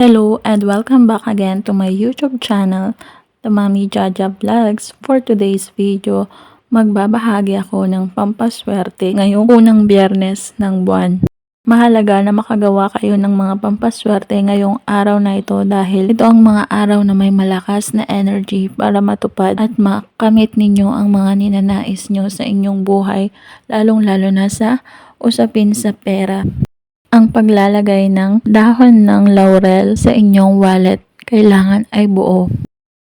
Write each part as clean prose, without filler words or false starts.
Hello and welcome back again to my YouTube channel, The Mommy Jaja Vlogs. For today's video, magbabahagi ako ng pampaswerte ngayong unang biyernes ng buwan. Mahalaga na makagawa kayo ng mga pampaswerte ngayong araw na ito dahil ito ang mga araw na may malakas na energy para matupad at makamit ninyo ang mga ninanais nyo sa inyong buhay, lalong-lalo na sa usapin sa pera. Ang paglalagay ng dahon ng laurel sa inyong wallet kailangan ay buo.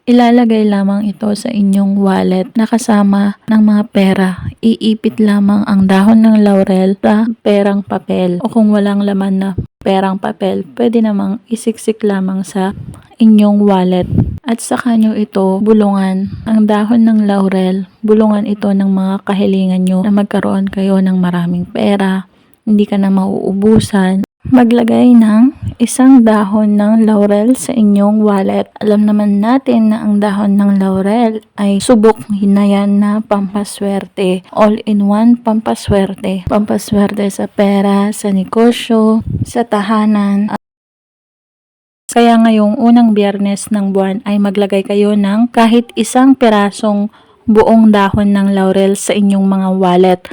Ilalagay lamang ito sa inyong wallet na kasama ng mga pera. Iipit lamang ang dahon ng laurel sa perang papel o kung walang laman na perang papel, pwede namang isiksik lamang sa inyong wallet. At saka nyo ito bulungan. Ang dahon ng laurel, bulungan ito ng mga kahilingan nyo na magkaroon kayo ng maraming pera, hindi ka na mauubusan. Maglagay ng isang dahon ng laurel sa inyong wallet. Alam naman natin na ang dahon ng laurel ay subok na yan na pampaswerte. All-in-one pampaswerte. Pampaswerte sa pera, sa negosyo, sa tahanan. Kaya ngayong unang biyernes ng buwan ay maglagay kayo ng kahit isang pirasong buong dahon ng laurel sa inyong mga wallet.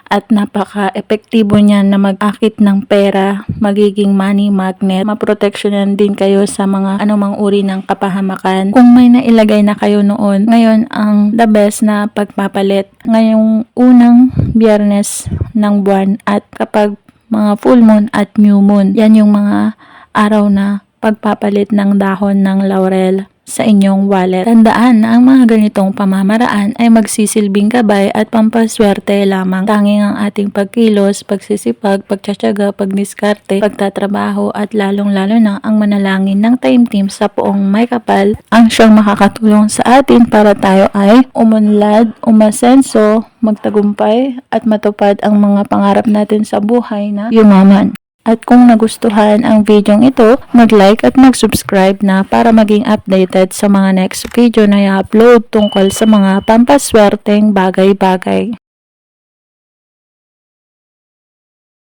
At napaka-epektibo niyan na mag-akit ng pera, magiging money magnet, maproteksyonan din kayo sa mga anumang uri ng kapahamakan. Kung may nailagay na kayo noon, ngayon ang the best na pagpapalit ngayong unang biyernes ng buwan at kapag mga full moon at new moon, yan yung mga araw na pagpapalit ng dahon ng laurel sa inyong wallet. Tandaan na ang mga ganitong pamamaraan ay magsisilbing gabay at pampaswerte lamang. Tanging ang ating pagkilos, pagsisipag, pagtsatsaga, pagdiskarte, pagtatrabaho at lalong-lalo na ang manalangin ng taimtim sa poong may kapal ang siyang makakatulong sa atin para tayo ay umunlad, umasenso, magtagumpay at matupad ang mga pangarap natin sa buhay na yumaman. At kung nagustuhan ang videong ito, mag-like at mag-subscribe na para maging updated sa mga next video na i-upload tungkol sa mga pampaswerteng bagay-bagay.